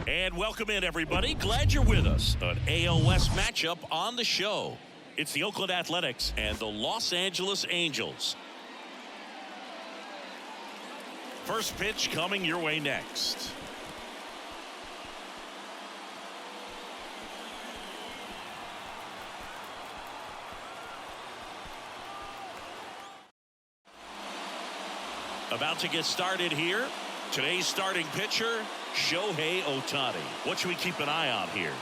And welcome in, everybody. Glad you're with us. An AL West matchup on the show. It's the Oakland Athletics and the Los Angeles Angels. First pitch coming your way next. About to get started here. Today's starting pitcher, Shohei Ohtani. What should we keep an eye on here?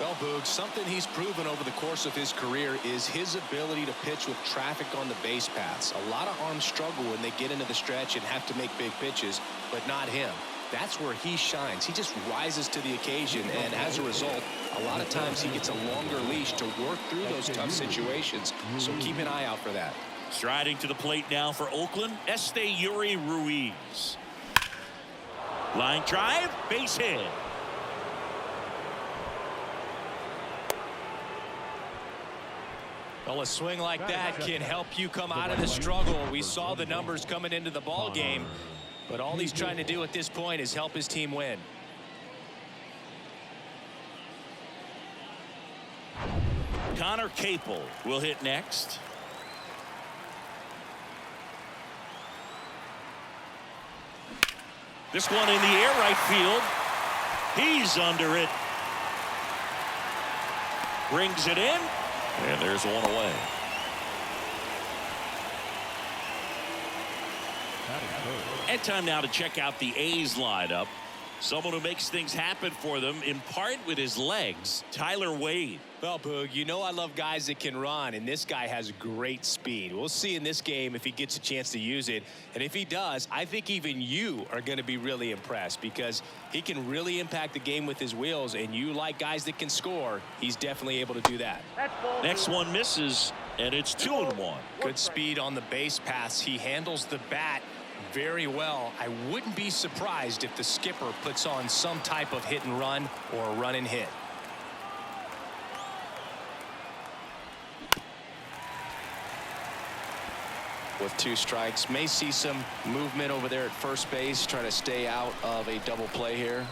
Well, Boog, something he's proven over the course of his career is his ability to pitch with traffic on the base paths. A lot of arms struggle when they get into the stretch and have to make big pitches, but not him. That's where he shines. He just rises to the occasion, and as a result, a lot of times he gets a longer leash to work through those tough situations. So keep an eye out for that. Striding to the plate now for Oakland, Yuri Ruiz. Line drive, base hit. Well, a swing like that can help you come out of the struggle. We saw the numbers coming into the ball game, but all he's trying to do at this point is help his team win. Connor Capel will hit next. This one in the air, right field. He's under it. Brings it in. And there's one away. And time now to check out the A's lineup. Someone who makes things happen for them, in part with his legs, Tyler Wade. Well, Boog, you know I love guys that can run, and this guy has great speed. We'll see in this game if he gets a chance to use it. And if he does, I think even you are going to be really impressed because he can really impact the game with his wheels, and you like guys that can score. He's definitely able to do that. Next one misses, and it's 2-1. Good speed on the base pass. He handles the bat very well. I wouldn't be surprised if the skipper puts on some type of hit and run or a run and hit. With 2 strikes, may see some movement over there at first base, trying to stay out of a double play here.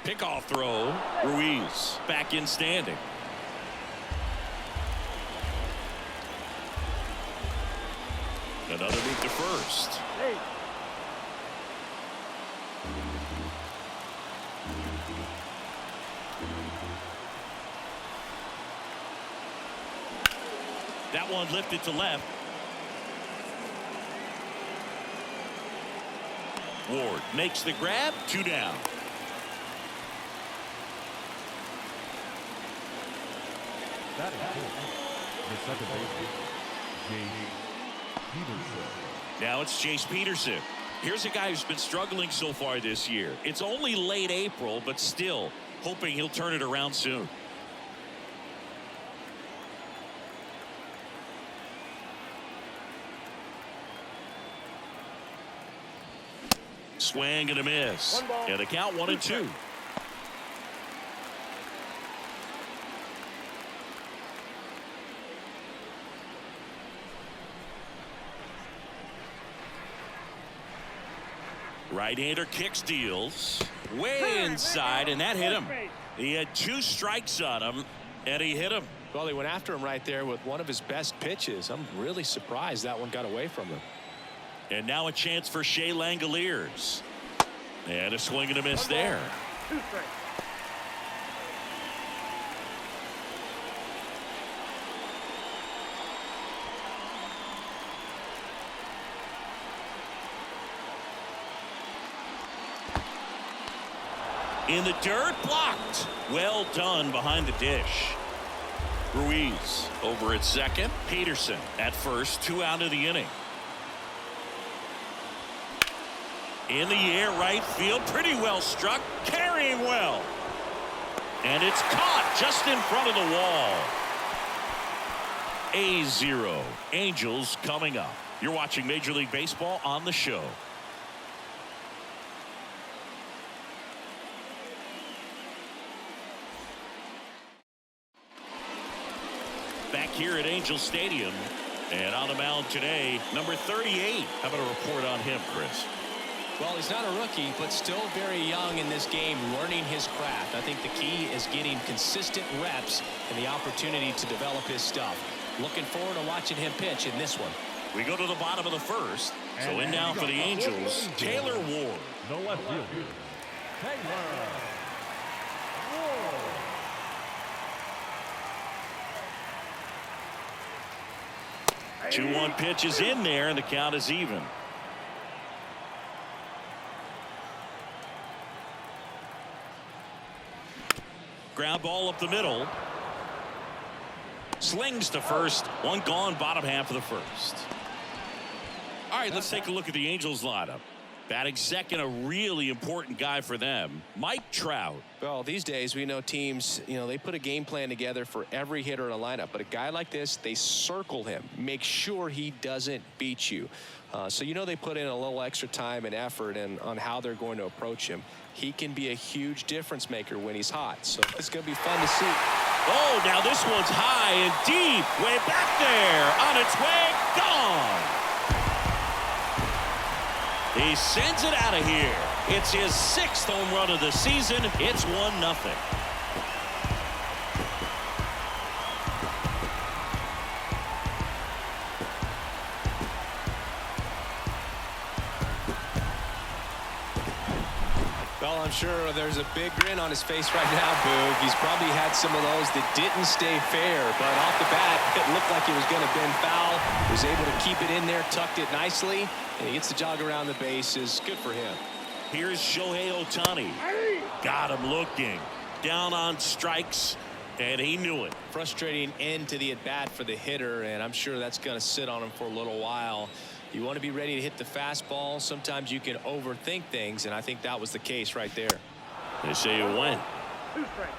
Pickoff throw. Ruiz back in standing. Another move to first. Hey. That one lifted to left. Ward makes the grab. 2 down. That is the second baseman, Now it's Jace Peterson. Here's a guy who's been struggling so far this year. It's only late April, but still hoping he'll turn it around soon. Swing and a miss. And the count 1-2. Right-hander kicks, deals way inside, and that hit him. He had 2 strikes on him, and he hit him. Well, he went after him right there with one of his best pitches. I'm really surprised that one got away from him. And now a chance for Shea Langoliers. And a swing and a miss there. 2 strikes. In the dirt, blocked. Well done behind the dish. Ruiz over at second. Peterson at first. 2 out of the inning. In the air, right field, pretty well struck, carrying well. And it's caught just in front of the wall. A-0. Angels coming up. You're watching Major League Baseball on the show. Back here at Angel Stadium. And on the mound today, number 38. How about a report on him, Chris? Well, he's not a rookie, but still very young in this game, learning his craft. I think the key is getting consistent reps and the opportunity to develop his stuff. Looking forward to watching him pitch in this one. We go to the bottom of the first. So in now for the Angels, Taylor Ward. No left field. Taylor Ward. 2-1 pitch is in there, and the count is even. Ground ball up the middle. Slings to first. One gone, bottom half of the first. All right, let's take a look at the Angels lineup. Batting second, a really important guy for them, Mike Trout. Well, these days we know teams, they put a game plan together for every hitter in a lineup. But a guy like this, they circle him, make sure he doesn't beat you. So they put in a little extra time and effort on how they're going to approach him. He can be a huge difference maker when he's hot. So it's going to be fun to see. Oh, now this one's high and deep, way back there, on its way, gone. He sends it out of here. It's his 6th home run of the season. It's 1-0. Well, I'm sure there's a big grin on his face right now, Boog. He's probably had some of those that didn't stay fair, but off the bat, it looked like it was going to bend foul. Was able to keep it in there, tucked it nicely, and he gets the jog around the bases. Good for him. Here's Shohei Ohtani. Got him looking. Down on strikes, and he knew it. Frustrating end to the at-bat for the hitter, and I'm sure that's going to sit on him for a little while. You want to be ready to hit the fastball. Sometimes you can overthink things, and I think that was the case right there. They say it went. 2 strikes.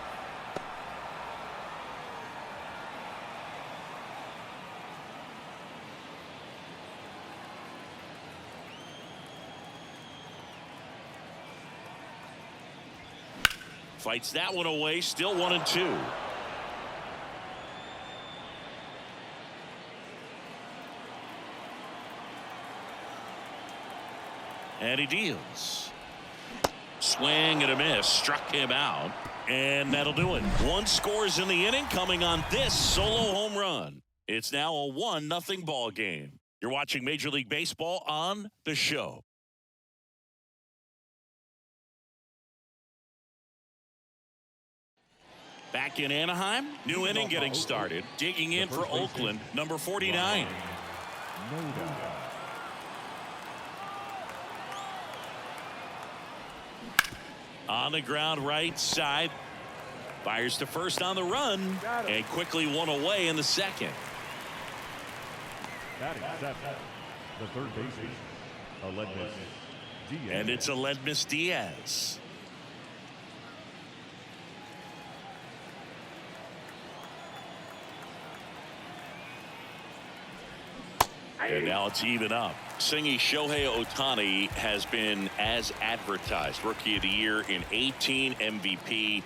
Fights that one away, still 1-2. And he deals. Swing and a miss. Struck him out. And that'll do it. 1 scores in the inning coming on this solo home run. It's now a 1-0 ball game. You're watching Major League Baseball on The Show. Back in Anaheim. New inning getting started. Digging in for Oakland, number 49. On the ground right side. Fires to first on the run. And quickly one away in the second. Batting seventh, the third baseman, Aledmys Diaz. And it's Aledmys Diaz. And now it's even up. Singy Shohei Ohtani has been as advertised. Rookie of the Year in 18, MVP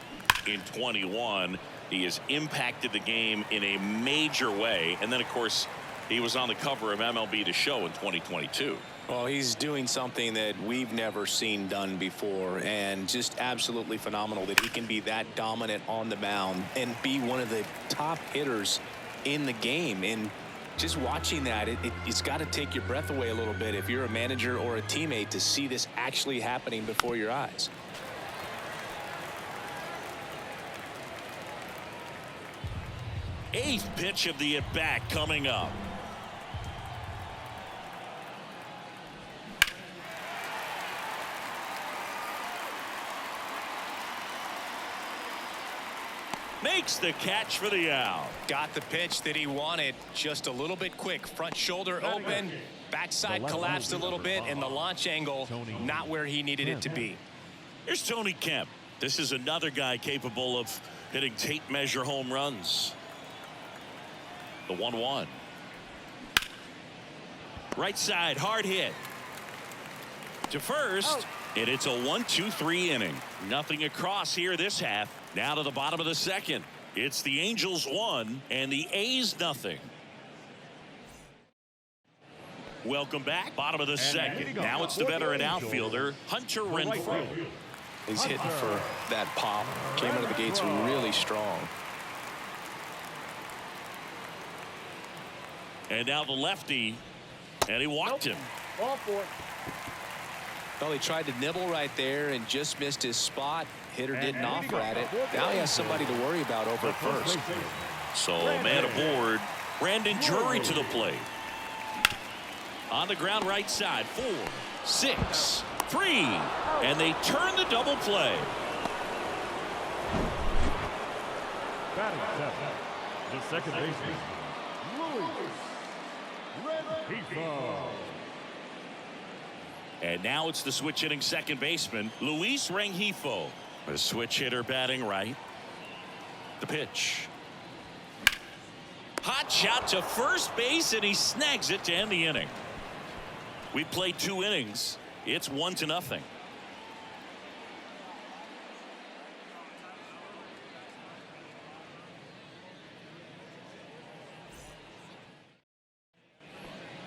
in 21. He has impacted the game in a major way. And then, of course, he was on the cover of MLB The Show in 2022. Well, he's doing something that we've never seen done before, and just absolutely phenomenal that he can be that dominant on the mound and be one of the top hitters in the game. And just watching that, it's got to take your breath away a little bit if you're a manager or a teammate to see this actually happening before your eyes. Eighth pitch of the at-bat coming up. Makes the catch for the out. Got the pitch that he wanted, just a little bit quick. Front shoulder open, backside collapsed a little bit, and the launch angle not where he needed it to be. Here's Tony Kemp. This is another guy capable of hitting tape measure home runs. The 1-1. Right side, hard hit. To first, and it's a 1-2-3 inning. Nothing across here this half. Now to the bottom of the second. It's the Angels 1 and the A's nothing. Welcome back. Bottom of the second. Now it's the veteran outfielder, Hunter Renfroe. He's hitting for that pop. Came out of the gates really strong. And now the lefty, and he walked him. Ball four. Well, he tried to nibble right there and just missed his spot. Hitter didn't offer at it. Now he has somebody to worry about over at first. So man aboard, Brandon Drury to the plate. On the ground right side, 4, 6, 3, and they turn the double play. Batting seven, the second baseman, Rengifo. And now it's the switch hitting second baseman, Luis Rengifo. The switch hitter batting right. The pitch. Hot shot to first base, and he snags it to end the inning. We played 2 innings. It's 1-0.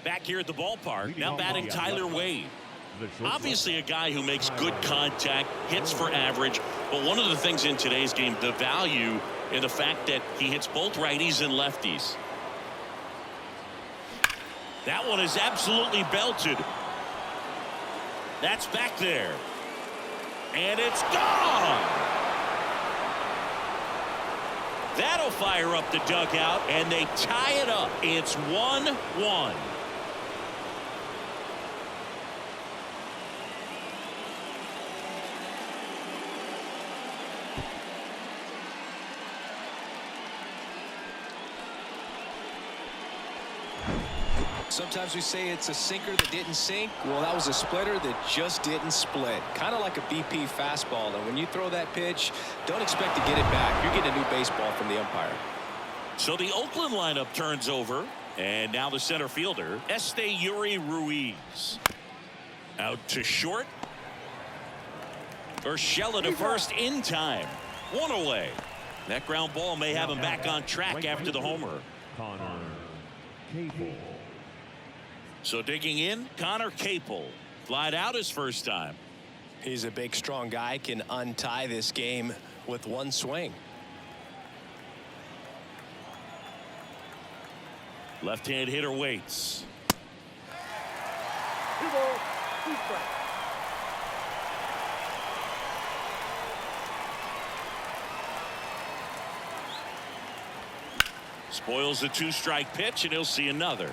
Back here at the ballpark, now batting Tyler Wade. Obviously a guy who makes good contact, hits for average, but one of the things in today's game, the value in the fact that he hits both righties and lefties. That one is absolutely belted. That's back there. And it's gone. That'll fire up the dugout, and they tie it up. It's 1-1. Sometimes we say it's a sinker that didn't sink. Well, that was a splitter that just didn't split. Kind of like a BP fastball. And when you throw that pitch, don't expect to get it back. You're getting a new baseball from the umpire. So the Oakland lineup turns over. And now the center fielder, Yuri Ruiz. Out to short. Urshela to first in time. 1 away. That ground ball may have him back on track after the homer. Connor Capel. So digging in, Connor Capel. Flied out his first time. He's a big, strong guy. Can untie this game with one swing. Left-hand hitter waits. 2 balls, 2 strikes. Spoils the 2-strike pitch, and he'll see another.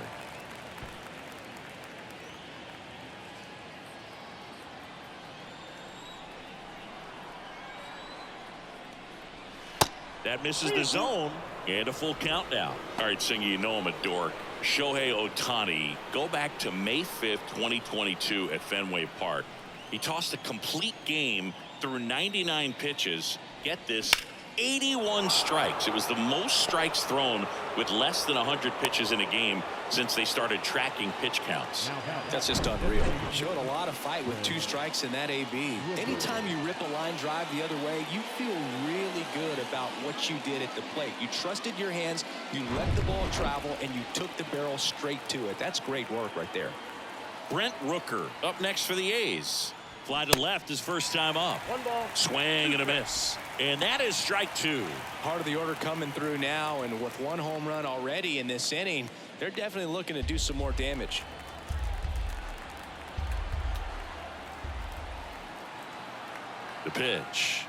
That misses the zone, and a full count now. All right, Singy, you know I'm a dork. Shohei Ohtani, go back to May 5th, 2022 at Fenway Park. He tossed a complete game through 99 pitches. Get this, 81 strikes. It was the most strikes thrown with less than 100 pitches in a game since they started tracking pitch counts. That's just unreal. Showed a lot of fight with 2 strikes in that AB. Anytime you rip a line drive the other way, you feel really good about what you did at the plate. You trusted your hands, you let the ball travel, and you took the barrel straight to it. That's great work right there. Brent Rooker up next for the A's. Fly to left his first time up. 1 ball. Swing and a miss. And that is strike 2. Part of the order coming through now, and with 1 home run already in this inning, they're definitely looking to do some more damage. The pitch.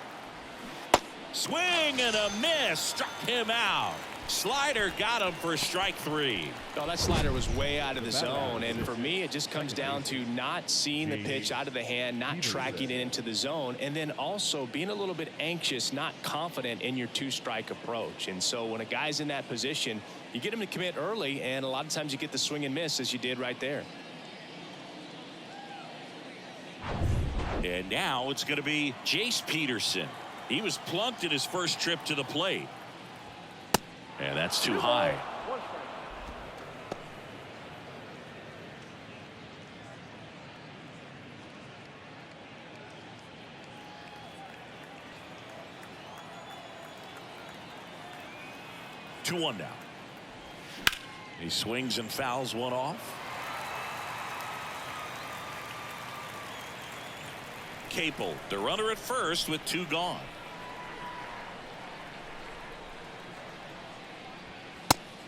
Swing and a miss. Struck him out. Slider got him for strike 3. Oh, that slider was way out of the zone, and for me it just comes down to not seeing the pitch out of the hand, not tracking it into the zone, and then also being a little bit anxious, not confident in your 2-strike approach. And so when a guy's in that position, you get him to commit early, and a lot of times you get the swing and miss as you did right there. And now it's going to be Jace Peterson. He was plunked in his first trip to the plate. And that's too high. 1 strike. Two one now. He swings and fouls one off. Capel, the runner at first with 2 gone.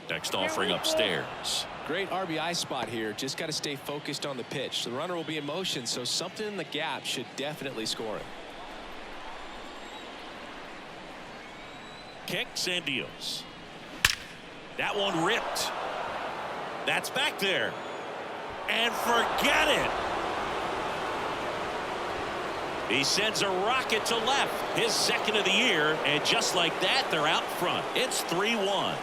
Next offering upstairs. Great RBI spot here. Just got to stay focused on the pitch. The runner will be in motion, so something in the gap should definitely score him. Kicks and deals. That one ripped. That's back there. And forget it. He sends a rocket to left. His second of the year. And just like that, they're out front. It's 3-1.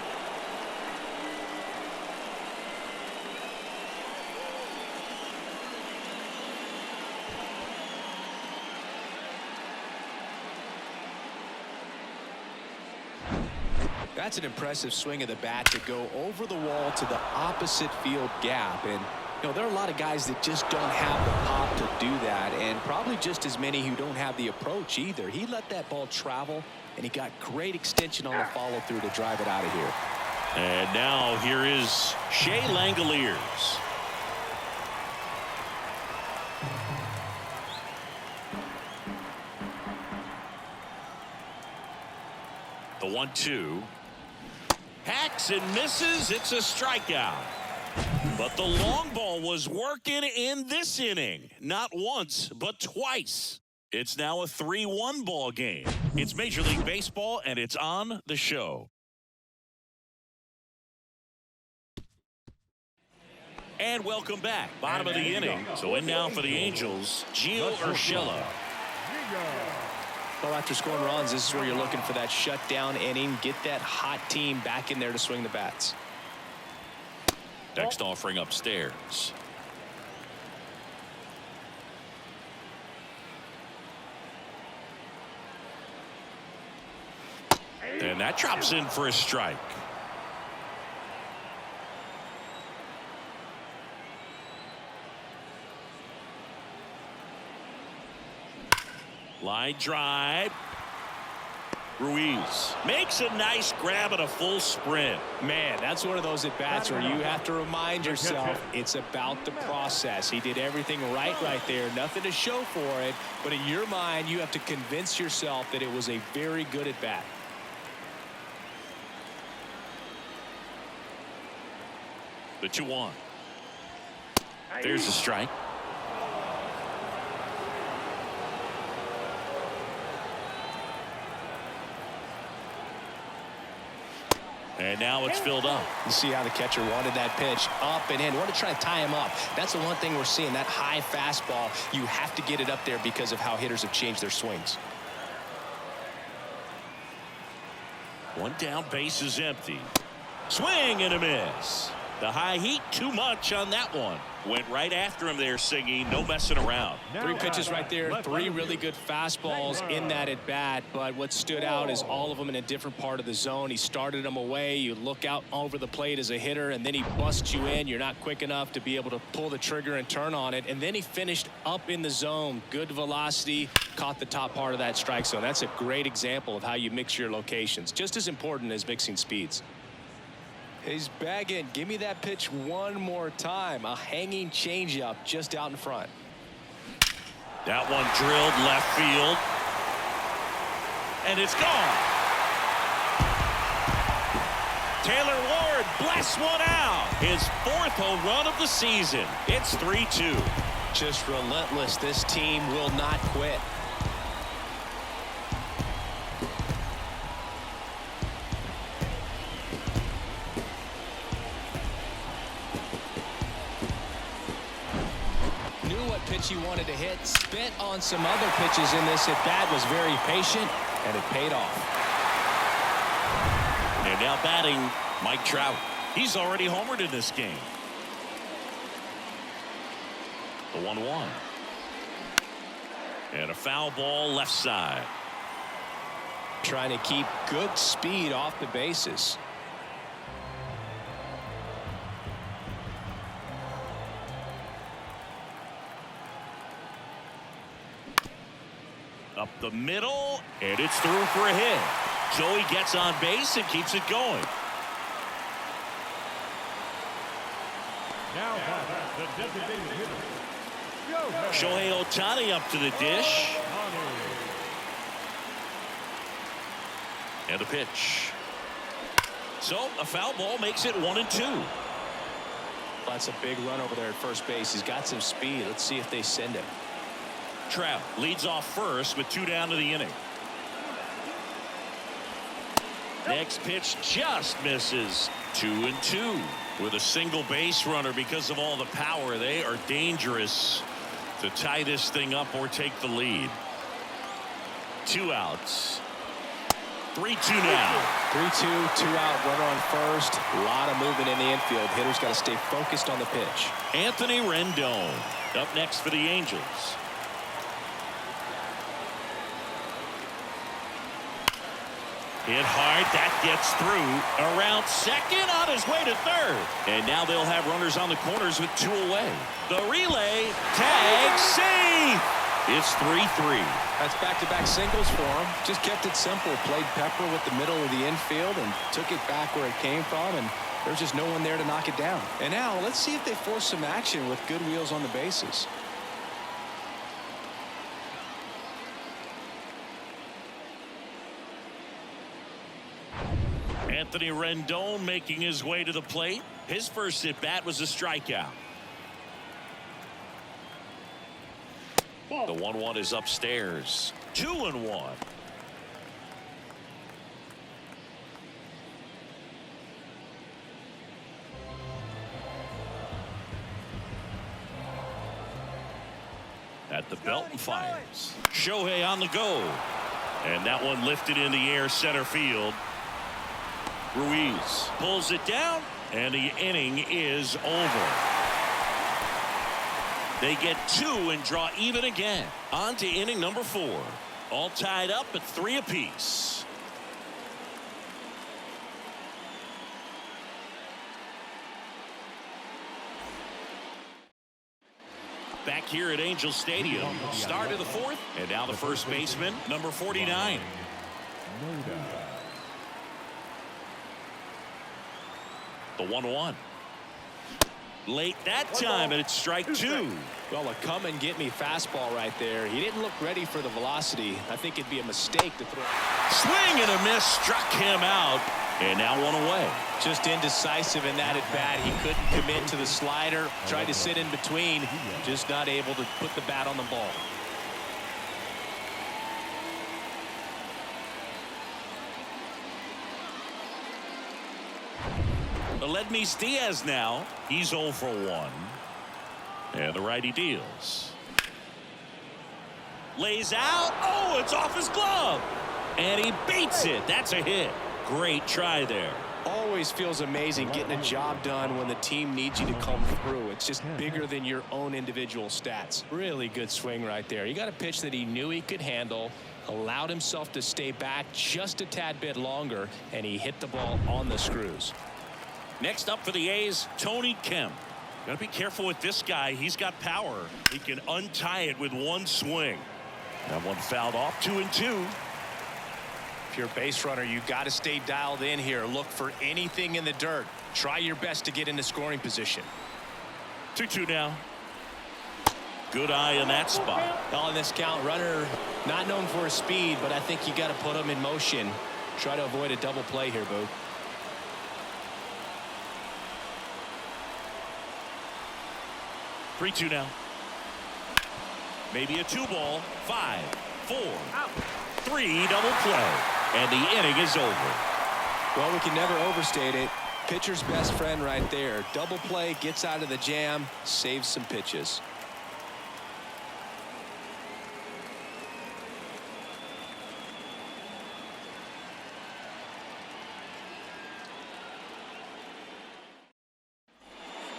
That's an impressive swing of the bat to go over the wall to the opposite field gap. And you know, there are a lot of guys that just don't have the pop to do that, and probably just as many who don't have the approach either. He let that ball travel, and he got great extension on the follow through to drive it out of here. And now here is Shea Langoliers. The 1-2. Hacks and misses. It's a strikeout. But the long ball was working in this inning. Not once, but twice. It's now a 3-1 ball game. It's Major League Baseball, and it's on the show. And welcome back. Bottom of the inning. So in now for the Angels, Gio Urshela. Well, after scoring runs, this is where you're looking for that shutdown inning. Get that hot team back in there to swing the bats. Next offering upstairs. And that drops in for a strike. Line drive. Ruiz makes a nice grab at a full sprint. Man, that's one of those at-bats where you have to remind yourself it's about the process. He did everything right there. Nothing to show for it. But in your mind, you have to convince yourself that it was a very good at-bat. The 2-1. There's a strike. And now it's filled up. You see how the catcher wanted that pitch up and in. Want to try to tie him up. That's the one thing we're seeing, that high fastball. You have to get it up there because of how hitters have changed their swings. One down, base is empty. Swing and a miss. The high heat, too much on that one. Went right after him there, Singy. No messing around. 3 pitches right there. 3 really good fastballs in that at bat. But what stood out is all of them in a different part of the zone. He started them away. You look out over the plate as a hitter, and then he busts you in. You're not quick enough to be able to pull the trigger and turn on it. And then he finished up in the zone. Good velocity. Caught the top part of that strike zone. That's a great example of how you mix your locations. Just as important as mixing speeds. He's bagging. Give me that pitch one more time. A hanging changeup just out in front. That one drilled left field. And it's gone. Taylor Ward blasts one out. His 4th home run of the season. It's 3-2. Just relentless. This team will not quit. Pitch he wanted to hit, spit on some other pitches in this at bat, was very patient, and it paid off. And now batting Mike Trout. He's already homered in this game. The 1-1. And a foul ball left side. Trying to keep good speed off the bases. Up the middle, and it's through for a hit. Shohei gets on base and keeps it going. Now the designated hitter, Shohei Ohtani up to the dish. And a pitch. So a foul ball makes it 1-2. That's a big run over there at first base. He's got some speed. Let's see if they send him. Trout leads off first with 2 down to the inning. Next pitch just misses. 2-2 with a single base runner. Because of all the power, they are dangerous to tie this thing up or take the lead. 2 outs. 3-2 now. 3-2, 2 out, runner on first. A lot of movement in the infield. Hitters got to stay focused on the pitch. Anthony Rendon up next for the Angels. Hit hard, that gets through. Around second, on his way to third. And now they'll have runners on the corners with 2 away. The relay, tag, safe. It's 3-3. That's back-to-back singles for him. Just kept it simple. Played pepper with the middle of the infield and took it back where it came from. And there's just no one there to knock it down. And now let's see if they force some action with good wheels on the bases. Anthony Rendon making his way to the plate. His first at bat was a strikeout. The 1-1 is upstairs. 2-1. At the belt and fires. Shohei on the go. And that one lifted in the air center field. Ruiz pulls it down, and the inning is over. They get 2 and draw even again. On to inning number 4. All tied up at 3 apiece. Back here at Angel Stadium. Start of the 4th, and now the first baseman, number 49. The 1-1. Late that time, and it's strike 2. Well, a come-and-get-me fastball right there. He didn't look ready for the velocity. I think it'd be a mistake to throw. Swing and a miss, struck him out, and now 1 away. Just indecisive in that at-bat. He couldn't commit to the slider. Tried to sit in between. Just not able to put the bat on the ball. Aledmys Diaz now. He's 0 for 1. And the righty deals. Lays out. Oh, it's off his glove. And he beats it. That's a hit. Great try there. Always feels amazing getting a job done when the team needs you to come through. It's just bigger than your own individual stats. Really good swing right there. He got a pitch that he knew he could handle, allowed himself to stay back just a tad bit longer, and he hit the ball on the screws. Next up for the A's, Tony Kemp. Gotta be careful with this guy. He's got power. He can untie it with 1 swing. That one fouled off. 2-2. If you're a base runner, you got to stay dialed in here. Look for anything in the dirt. Try your best to get into scoring position. 2-2 now. Good eye in that spot. On this count, runner not known for his speed, but I think you got to put him in motion. Try to avoid a double play here, Boo. 3-2 now. Maybe a 2-ball. 5, 4, 3 double play. And the inning is over. Well, we can never overstate it. Pitcher's best friend right there. Double play, gets out of the jam, saves some pitches.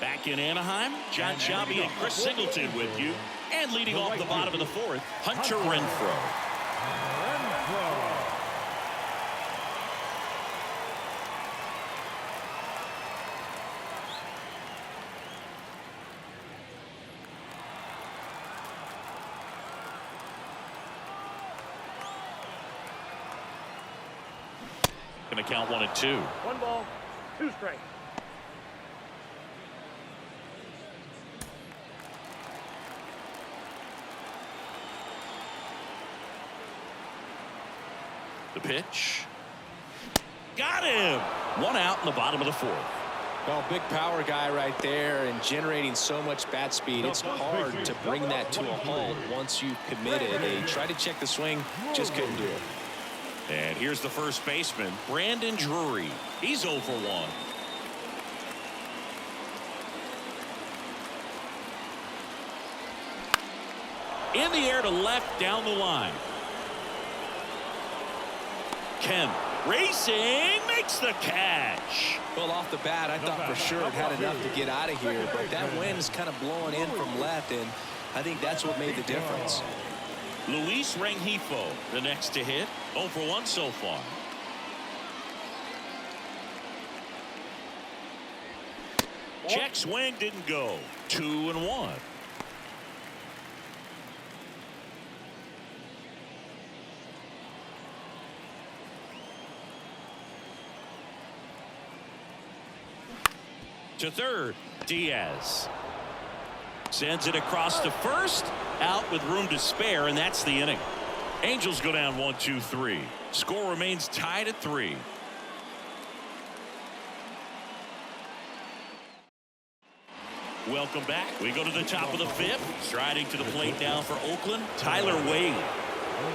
Back in Anaheim, John Sciambi and Chris Singleton with you. And leading off the bottom of the 4th, Hunter Renfroe. Going to count 1-2. 1 ball, 2 strikes. The pitch. Got him. One out in the bottom of the fourth. Well, big power guy right there and generating so much bat speed. It's hard to bring that to a halt once you've committed. They tried to check the swing, just couldn't do it. And here's the first baseman, Brandon Drury. He's 0 for 1. In the air to left down the line. Kemp racing, makes the catch. Well, off the bat, I thought for sure it had enough to get out of here, but that wind is kind of blowing in from left, and I think that's what made the difference. Luis Rengifo, the next to hit. 0 for 1 so far. Check swing didn't go. 2-1. To third, Diaz sends it across to first, out with room to spare, and that's the inning. Angels go down 1-2-3. Score remains tied at 3. Welcome back. We go to the top of the fifth. Striding to the plate now for Oakland, Tyler Wade.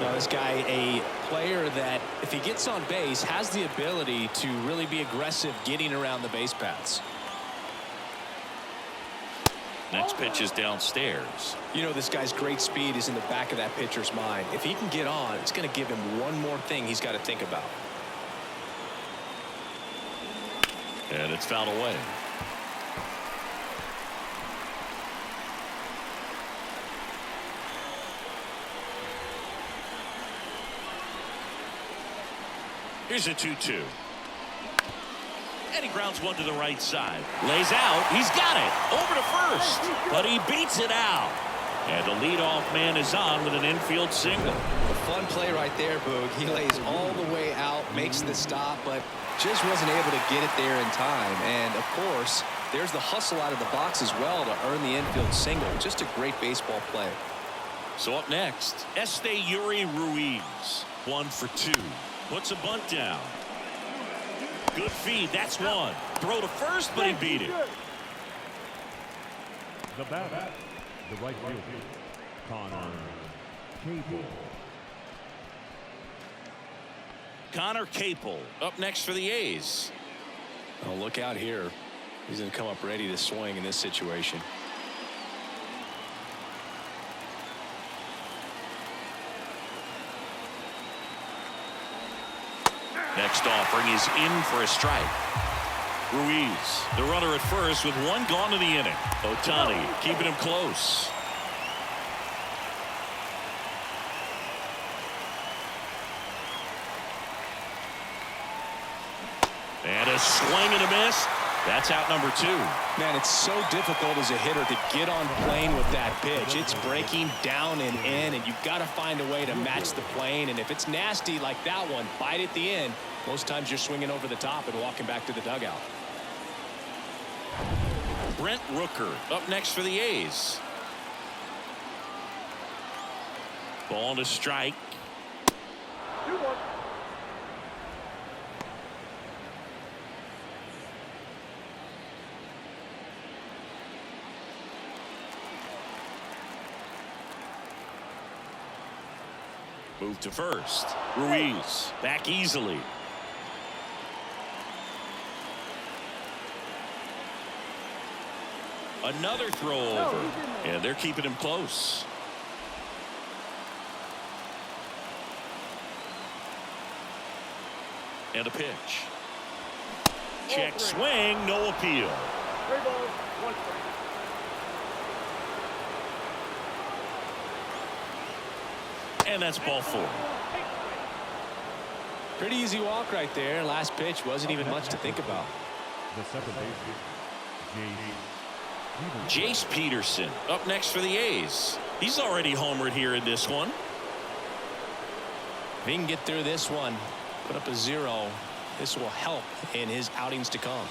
Now, this guy, a player that, if he gets on base, has the ability to really be aggressive getting around the base paths. Next pitch is downstairs. You know, this guy's great speed is in the back of that pitcher's mind. If he can get on, it's going to give him one more thing he's got to think about. And it's fouled away. Here's a 2-2. And he grounds one to the right side. Lays out. He's got it. Over to first. But he beats it out. And the leadoff man is on with an infield single. A fun play right there, Boog. He lays all the way out, makes the stop, but just wasn't able to get it there in time. And, of course, there's the hustle out of the box as well to earn the infield single. Just a great baseball play. So up next, Yuri Ruiz. 1 for 2. Puts a bunt down. Good feed. That's one. Throw to first, but he beat it. The batter, the right fielder, Connor Capel up next for the A's. Oh, look out here. He's going to come up ready to swing in this situation. Next offering is in for a strike. Ruiz, the runner at first with one gone in the inning. Ohtani keeping him close. And a swing and a miss. That's out number 2. Man, it's so difficult as a hitter to get on plane with that pitch. It's breaking down and in, and you've got to find a way to match the plane. And if it's nasty like that one, bite at the end. Most times you're swinging over the top and walking back to the dugout. Brent Rooker up next for the A's. Ball to strike. 2-1. Move to first. Ruiz back easily. Another throw over, and they're keeping him close. And a pitch. Check swing, no appeal. 3 balls, 1 strike. And that's ball 4. Pretty easy walk right there. Last pitch wasn't even much to think about. the second baseman, Jace Peterson up next for the A's. He's already homered here in this one. If he can get through this one, put up a 0, this will help in his outings to come.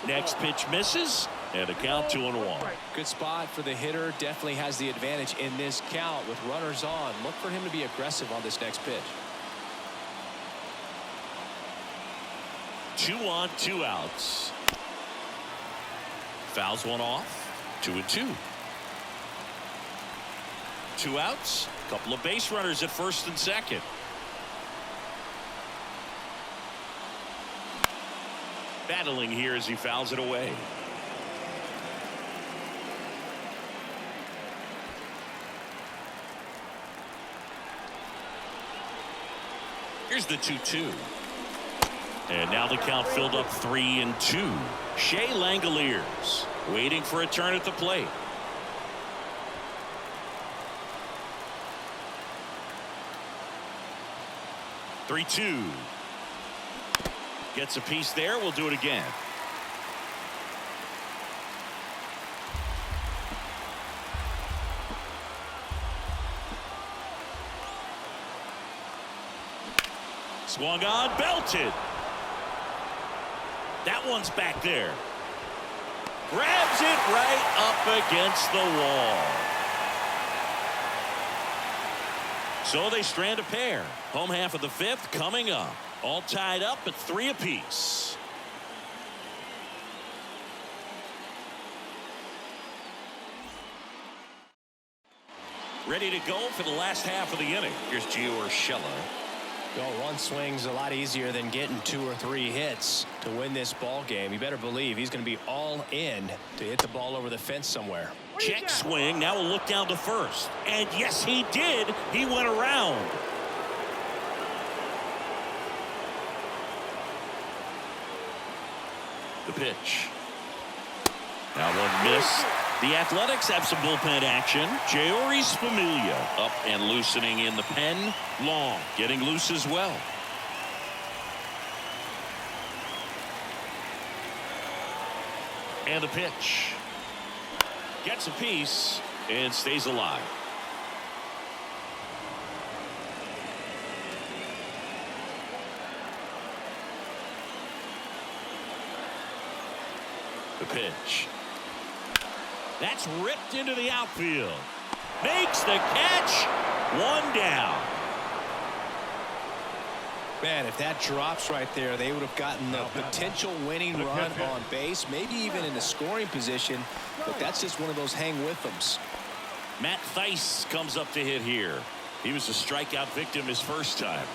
Next pitch misses, and a count 2-1. Good spot for the hitter. Definitely has the advantage in this count with runners on. Look for him to be aggressive on this next pitch. 2 on, 2 outs. Fouls one off. 2-2. 2 outs. Couple of base runners at first and second. Battling here as he fouls it away. Here's the 2-2. And now the count filled up 3-2. Shea Langoliers waiting for a turn at the plate. Three-two. Gets a piece there. We'll do it again. Swung on, belted. That one's back there. Grabs it right up against the wall. So they strand a pair. Home half of the 5th coming up. All tied up at 3 apiece. Ready to go for the last half of the inning. Here's Gio Urshela. Well, one swing's a lot easier than getting 2 or 3 hits to win this ball game. You better believe he's going to be all in to hit the ball over the fence somewhere. Check swing. Now we'll look down to first. And yes, he did. He went around. The pitch. Now one miss. The Athletics have some bullpen action. Jeurys Familia up and loosening in the pen. Long getting loose as well. And the pitch. Gets a piece and stays alive. The pitch. That's ripped into the outfield. Makes the catch. 1 down. Man, if that drops right there, they would have gotten the potential winning run on base, maybe even in a scoring position, but that's just one of those hang-with-ems. Matt Thaiss comes up to hit here. He was a strikeout victim his first time.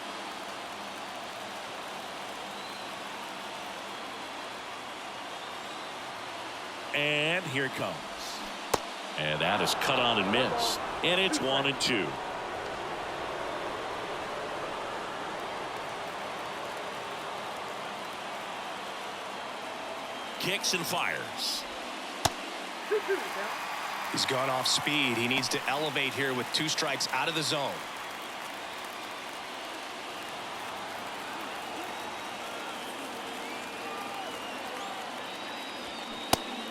And here it comes. And that is cut on and missed. And it's 1-2. Kicks and fires. He's gone off speed. He needs to elevate here with 2 strikes out of the zone.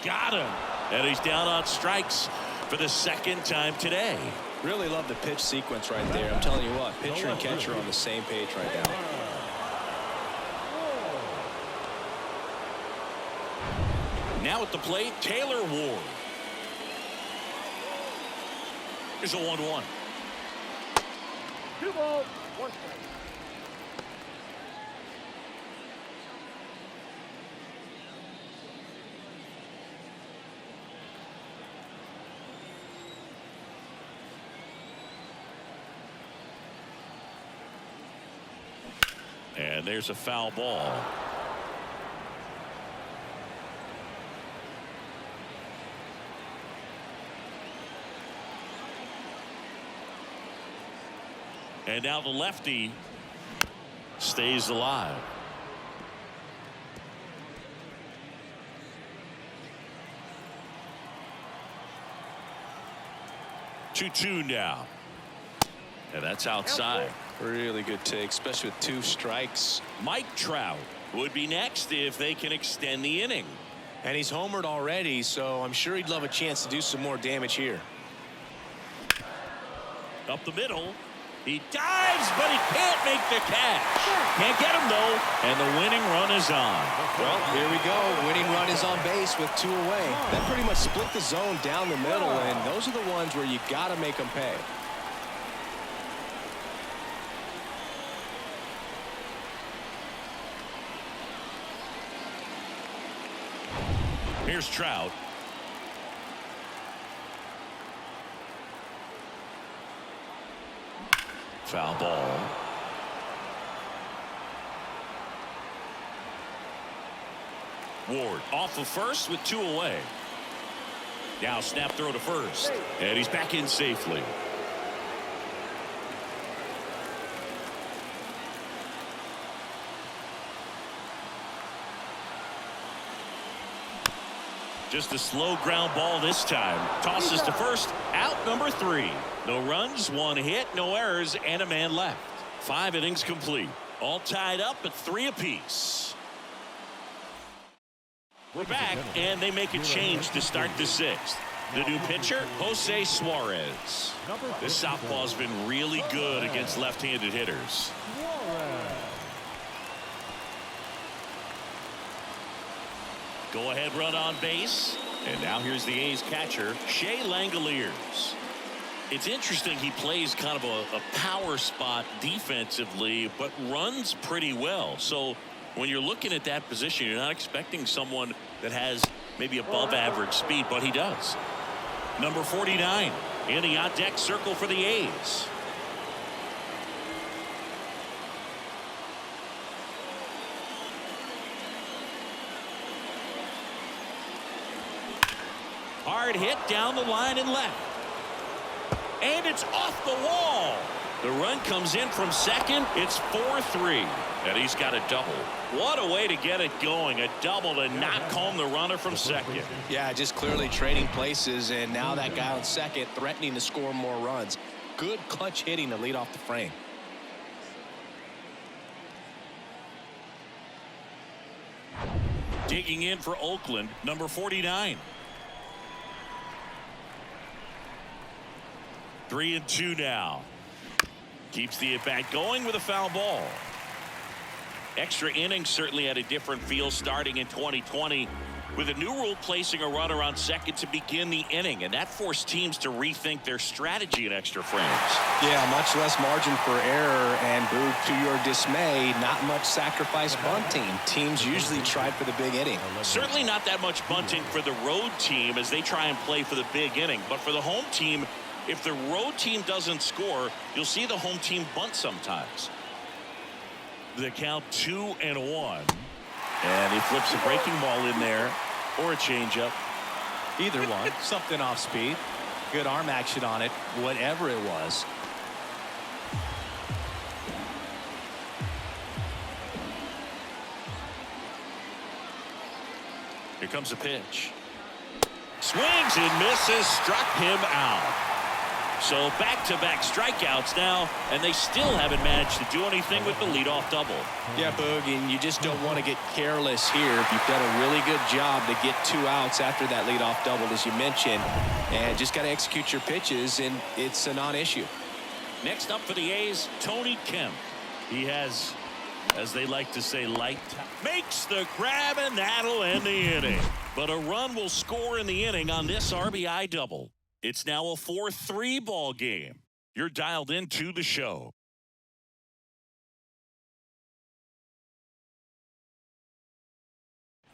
Got him. And he's down on strikes for the 2nd time today. Really love the pitch sequence right there. I'm telling you what, pitcher and catcher are on the same page right now. Now at the plate, Taylor Ward. Here's a 1-1. 2 balls, 1 strike. And there's a foul ball. And now the lefty stays alive. Two now. And that's outside. Really good take, especially with 2 strikes. Mike Trout would be next if they can extend the inning. And he's homered already, so I'm sure he'd love a chance to do some more damage here. Up the middle. He dives, but he can't make the catch. Can't get him, though, and the winning run is on. Well, here we go. Winning run is on base with 2 away. That pretty much split the zone down the middle, and those are the ones where you got to make them pay. Here's Trout. Foul ball. Ward off of first with 2 away. Now snap throw to first. And he's back in safely. Just a slow ground ball this time. Tosses to first. Out number 3. No runs, 1 hit, no errors, and a man left. 5 innings complete. All tied up at 3 apiece. We're back, and they make a change to start the 6th. The new pitcher, Jose Suarez. This southpaw's been really good against left-handed hitters. Go ahead run on base. And now here's the A's catcher, Shea Langoliers. It's interesting he plays kind of a power spot defensively, but runs pretty well. So when you're looking at that position, you're not expecting someone that has maybe above average speed, but he does. Number 49 in the on deck circle for the A's. Hard hit down the line and left. And it's off the wall. The run comes in from second. It's 4-3. And he's got a double. What a way to get it going. A double to knock home the runner from second. Yeah, just clearly trading places. And now that guy on second threatening to score more runs. Good clutch hitting to lead off the frame. Digging in for Oakland, number 49. 3-2 now. Keeps the at-bat going with a foul ball. Extra innings certainly had a different feel starting in 2020 with a new rule placing a runner on second to begin the inning, and that forced teams to rethink their strategy in extra frames. Yeah, much less margin for error, and Boog, to your dismay, not much sacrifice bunting. Teams usually tried for the big inning. Certainly not that much bunting for the road team as they try and play for the big inning, but for the home team, if the road team doesn't score, you'll see the home team bunt sometimes. The count 2-1. And he flips a breaking ball in there or a changeup. Either one. Something off speed. Good arm action on it, whatever it was. Here comes a pitch. Swings and misses. Struck him out. So back-to-back strikeouts now, and they still haven't managed to do anything with the leadoff double. Yeah, Boog, and you just don't want to get careless here. You've done a really good job to get 2 outs after that leadoff double, as you mentioned, and just got to execute your pitches, and it's a non-issue. Next up for the A's, Tony Kemp. He has, as they like to say, light. Makes the grab, and that'll end the inning. But a run will score in the inning on this RBI double. It's now a 4-3 ball game. You're dialed into the show.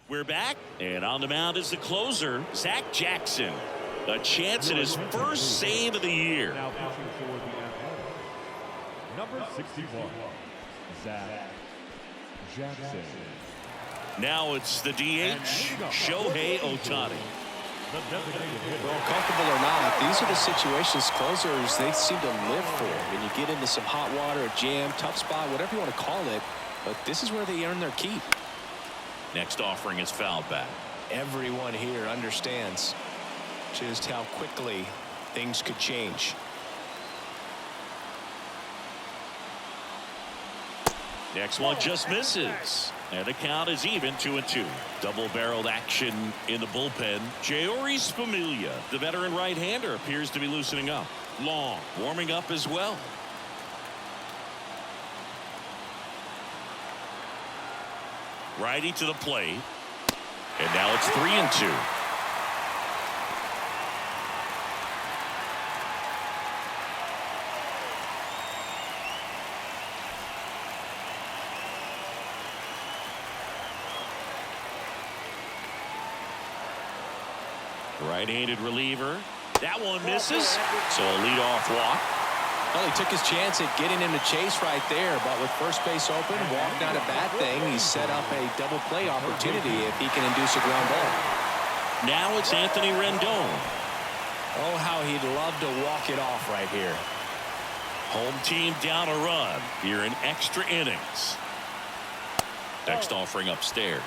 We're back, and on the mound is the closer, Zach Jackson. A chance at his first save of the year. Now pitching for the A's. Number 61, Zach Jackson. Now it's the DH, Shohei Ohtani. Well, comfortable or not, these are the situations closers they seem to live for. When you get into some hot water, a jam, tough spot, whatever you want to call it, but this is where they earn their keep. Next offering is fouled back. Everyone here understands just how quickly things could change. Next one just misses. And the count is even 2-2. Double-barreled action in the bullpen. Jeurys Familia, the veteran right-hander, appears to be loosening up. Long, warming up as well. Righty to the plate. And now it's 3-2. Right-handed reliever. That one misses. So a leadoff walk. Well, he took his chance at getting him to chase right there, but with first base open, walk not a bad thing. He set up a double play opportunity if he can induce a ground ball. Now it's Anthony Rendon. Oh, how he'd love to walk it off right here. Home team down a run here in extra innings. Next offering upstairs.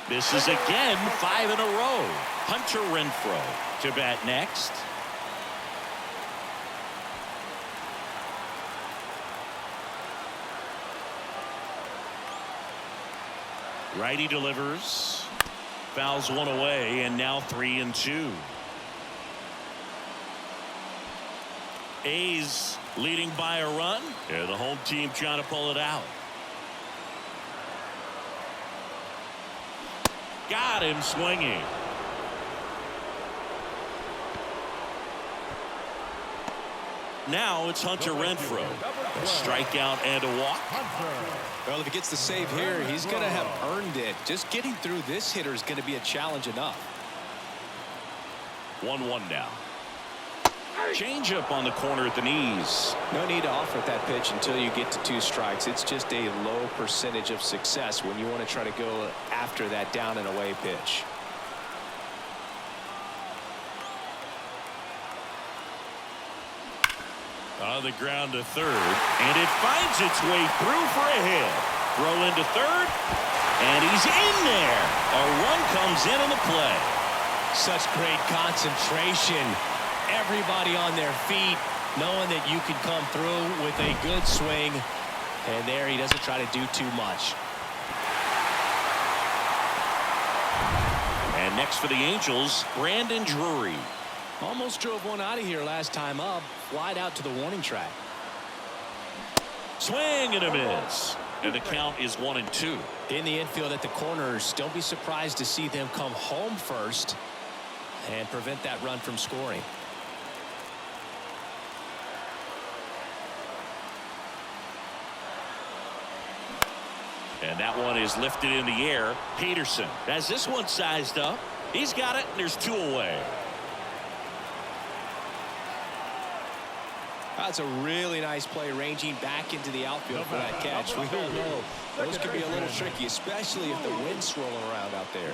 This is again 5 in a row. Hunter Renfroe to bat next. Righty delivers. Fouls one away, and now 3-2. A's leading by a run. Yeah, the home team trying to pull it out. Got him swinging. Now it's Hunter Renfroe. A strikeout and a walk. Well, if he gets the save here, he's going to have earned it. Just getting through this hitter is going to be a challenge enough. 1-1 now. Change up on the corner at the knees. No need to offer that pitch until you get to 2 strikes. It's just a low percentage of success when you want to try to go after that down and away pitch. On the ground to third, and it finds its way through for a hit. Throw into third, and he's in there. A run comes in on the play. Such great concentration. Everybody on their feet, knowing that you can come through with a good swing. And there he doesn't try to do too much. And next for the Angels, Brandon Drury. Almost drove one out of here last time up. Flied out to the warning track. Swing and a miss. And the count is 1-2. In the infield at the corners, don't be surprised to see them come home first and prevent that run from scoring. And that one is lifted in the air. Peterson has this one sized up. He's got it, and there's 2 away. That's a really nice play, ranging back into the outfield for that catch. We all know those can be a little tricky, especially if the wind's swirling around out there.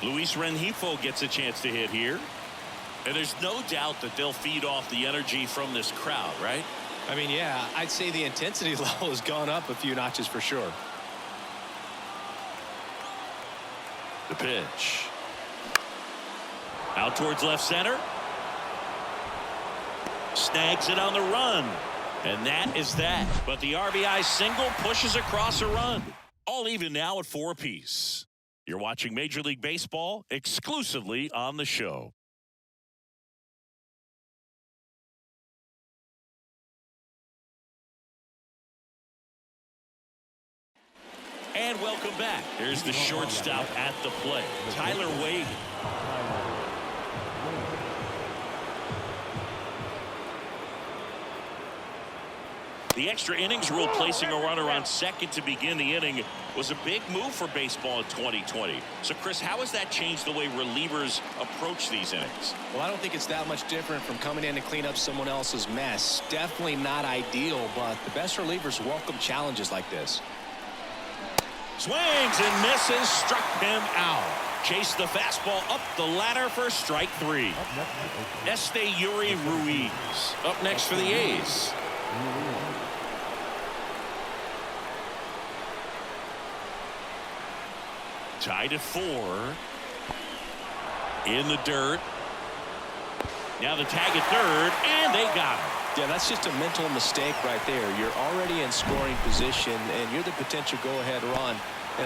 Luis Rengifo gets a chance to hit here. And there's no doubt that they'll feed off the energy from this crowd, right? I mean, yeah, I'd say the intensity level has gone up a few notches for sure. The pitch. Out towards left center. Snags it on the run. And that is that. But the RBI single pushes across a run. All even now at 4 apiece. You're watching Major League Baseball exclusively on the show. And welcome back. Here's the shortstop at the plate, Tyler Wade. The extra innings rule, placing a runner on second to begin the inning, was a big move for baseball in 2020. So, Chris, how has that changed the way relievers approach these innings? Well, I don't think it's that much different from coming in to clean up someone else's mess. Definitely not ideal, but the best relievers welcome challenges like this. Swings and misses, struck him out. Chased the fastball up the ladder for strike 3. Esteury Ruiz up next for the A's. Tied at 4. In the dirt. Now the tag at third, and they got him. Yeah, that's just a mental mistake right there. You're already in scoring position, and you're the potential go-ahead run.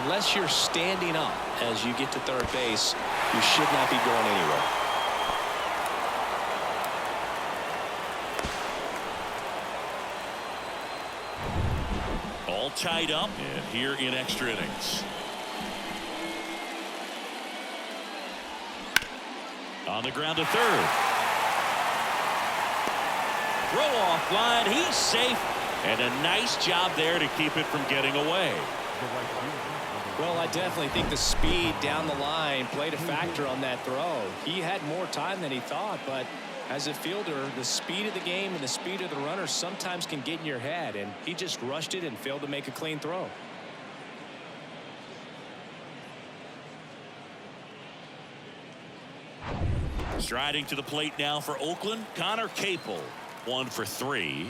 Unless you're standing up as you get to third base, you should not be going anywhere. All tied up, and here in extra innings. On the ground to third. Throw off line. He's safe. And a nice job there to keep it from getting away. Well, I definitely think the speed down the line played a factor on that throw. He had more time than he thought, but as a fielder, the speed of the game and the speed of the runner sometimes can get in your head, and he just rushed it and failed to make a clean throw. Striding to the plate now for Oakland, Connor Capel. 1 for 3.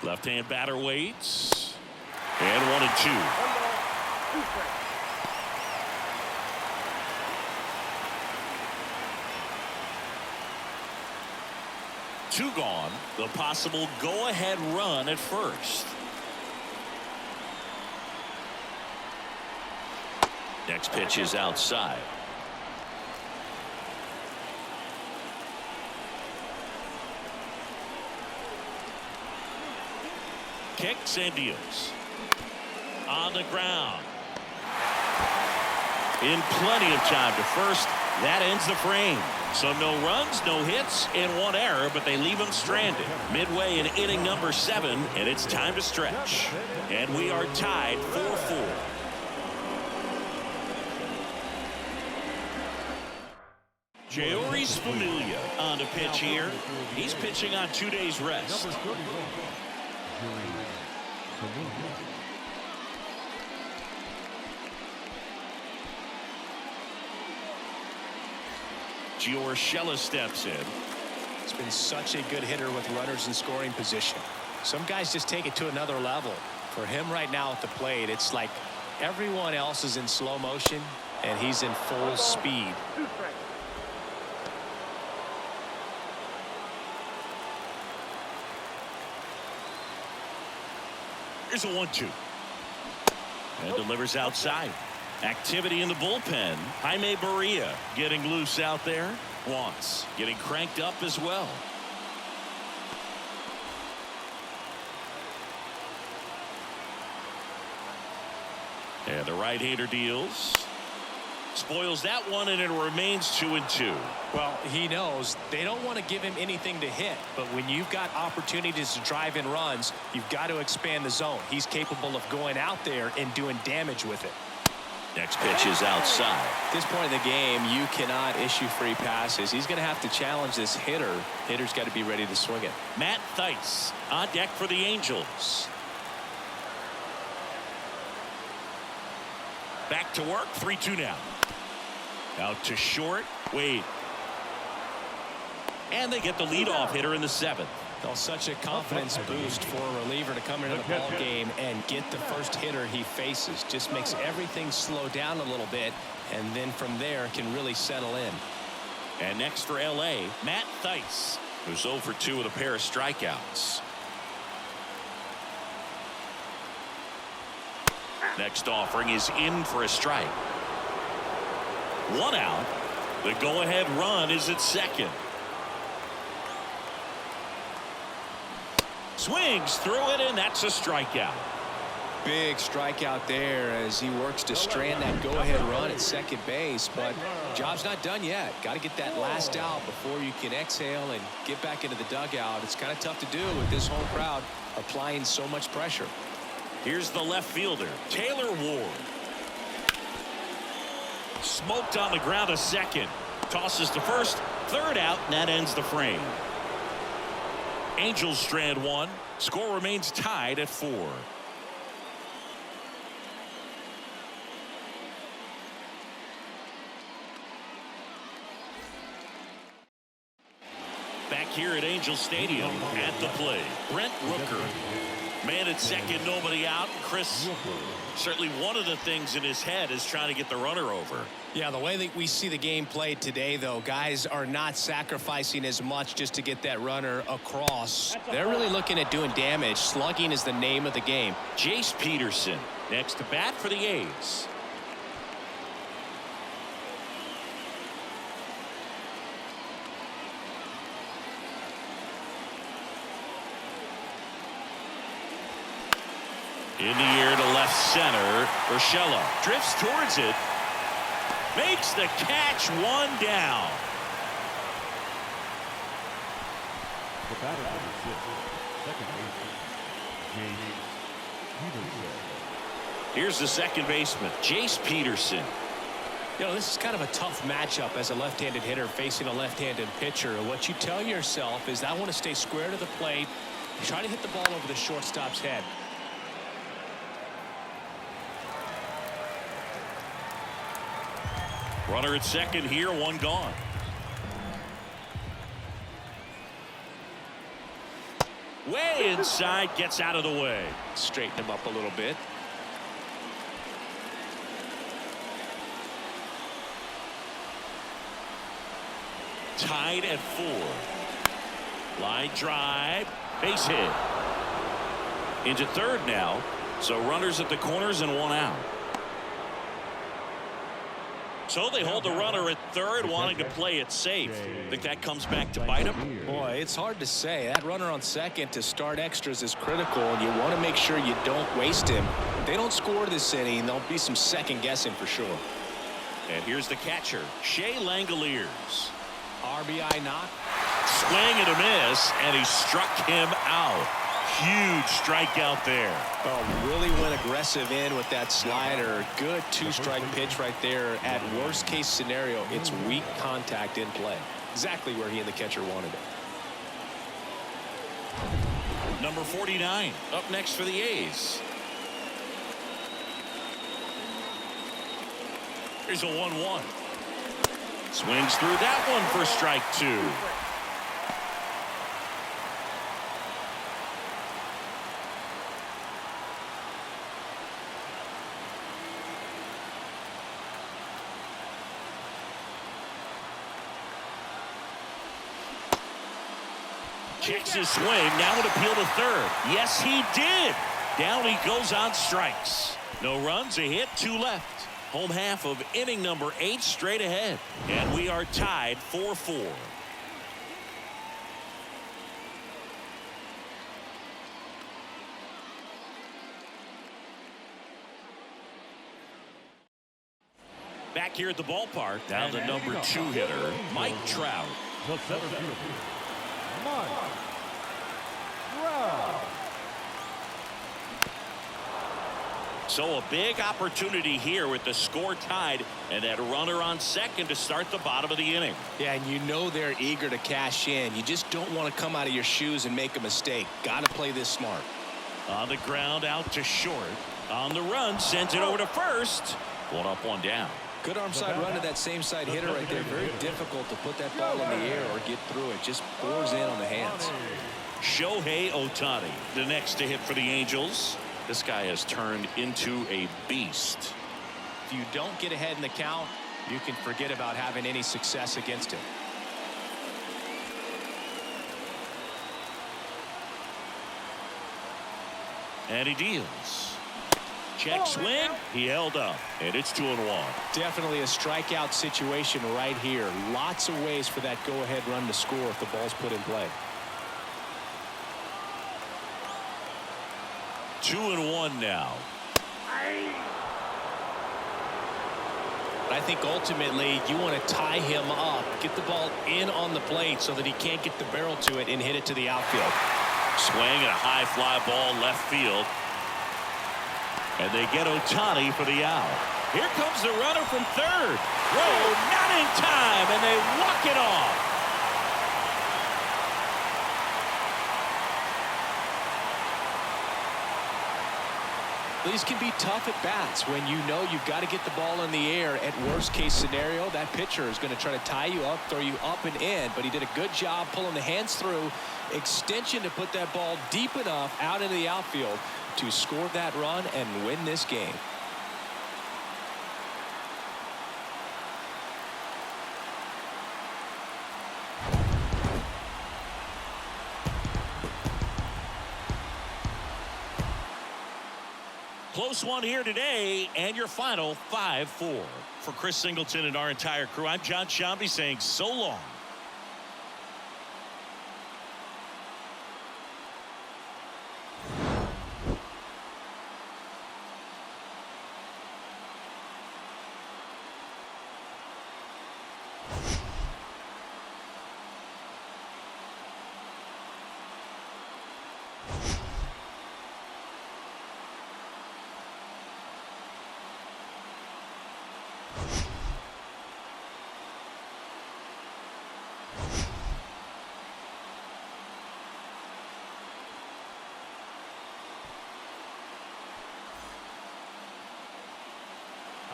Left-hand batter waits. And 1 and 2. 1 ball, 2 strikes. Two gone. The possible go-ahead run at first. Next pitch is outside. Kicks and deals. On the ground. In plenty of time to first. That ends the frame. So no runs, no hits, and 1 error, but they leave him stranded. Midway in inning number 7, and it's time to stretch. And we are tied 4-4. Jeurys Familia on the pitch here. He's pitching on 2 days rest. Number 31, Jeurys Familia. Urshela steps in. He's been such a good hitter with runners in scoring position. Some guys just take it to another level. For him right now at the plate, it's like everyone else is in slow motion, and he's in full speed. 2 strikes. Here's a 1-2. And delivers outside. Activity in the bullpen. Jaime Barria getting loose out there. Wants getting cranked up as well. And the right-hander deals. Spoils that one, and it remains 2-2. Well, he knows they don't want to give him anything to hit, but when you've got opportunities to drive in runs, you've got to expand the zone. He's capable of going out there and doing damage with it. Next pitch is outside. At this point in the game, you cannot issue free passes. He's going to have to challenge this hitter. Hitter's got to be ready to swing it. Matt Thaiss on deck for the Angels. Back to work. 3-2 now. Out to short. Wade. And they get the leadoff hitter in the 7th. Well, such a confidence boost for a reliever to come into the ball game and get the first hitter he faces. Just makes everything slow down a little bit, and then from there can really settle in. And next for L.A., Matt Thaiss, who's 0 for 2 with a pair of strikeouts. Next offering is in for a strike. 1 out. The go-ahead run is at second. Swings through it, and that's a strikeout. Big strikeout there as he works to strand that go-ahead run at second base, but job's not done yet. Got to get that last out before you can exhale and get back into the dugout. It's kind of tough to do with this home crowd applying so much pressure. Here's the left fielder, Taylor Ward. Smoked on the ground a second. Tosses to first, 3rd out, and that ends the frame. Angels strand 1. Score remains tied at 4. Back here at Angel Stadium at the plate, Brent Rooker. Man at second, nobody out. Chris, certainly one of the things in his head is trying to get the runner over. Yeah, the way that we see the game played today, though, guys are not sacrificing as much just to get that runner across. They're really looking at doing damage. Slugging is the name of the game. Jace Peterson next to bat for the A's. In the air to left center. Urshela drifts towards it. Makes the catch, 1 down. The batter for the sixth, second baseman, James Peterson. Here's the second baseman, Jace Peterson. You know, this is kind of a tough matchup as a left-handed hitter facing a left-handed pitcher. What you tell yourself is, I want to stay square to the plate, try to hit the ball over the shortstop's head. Runner at second here, one gone. Way inside, gets out of the way. Straighten him up a little bit. Tied at 4. Line drive, base hit. Into third now, so runners at the corners and one out. So they hold the runner at third, wanting to play it safe. Think that comes back to bite him? Boy, it's hard to say. That runner on second to start extras is critical, and you want to make sure you don't waste him. If they don't score this inning, there'll be some second guessing for sure. And here's the catcher, Shea Langoliers. RBI knock. Swing and a miss, and he struck him out. Huge strikeout there. Oh, really went aggressive in with that slider. Good two-strike pitch right there. At worst case scenario, it's weak contact in play. Exactly where he and the catcher wanted it. Number 49 up next for the A's. Here's a 1-1. Swings through that one for strike 2. Kicks his swing, now would appeal to third. Yes, he did. Down he goes on strikes. No runs, a hit, 2 left. Home half of inning number 8 straight ahead. And we are tied 4-4. Back here at the ballpark, down the number 2 hitter, Mike Trout. The center fielder, Mike Trout. So a big opportunity here with the score tied and that runner on second to start the bottom of the inning. Yeah, and you know they're eager to cash in. You just don't want to come out of your shoes and make a mistake. Got to play this smart. On the ground, out to short. On the run, sends it over to first. 1 up, 1 down. Good arm side run to that same side hitter right there. Very difficult to put that ball in the air or get through it. Just pours in on the hands. Shohei Ohtani, the next to hit for the Angels. This guy has turned into a beast. If you don't get ahead in the count, you can forget about having any success against him. And he deals. Check swing. He held up. And it's 2-1. Definitely a strikeout situation right here. Lots of ways for that go-ahead run to score if the ball's put in play. 2-1 now. I think ultimately you want to tie him up, get the ball in on the plate so that he can't get the barrel to it and hit it to the outfield. Swing and a high fly ball left field. And they get Ohtani for the out. Here comes the runner from third. Whoa, not in time, and they walk it off. These can be tough at bats when you know you've got to get the ball in the air. At worst case scenario, that pitcher is going to try to tie you up, throw you up and in, but he did a good job pulling the hands through, extension to put that ball deep enough out into the outfield to score that run and win this game. Close one here today, and your final 5-4. For Chris Singleton and our entire crew, I'm John Shambi saying so long.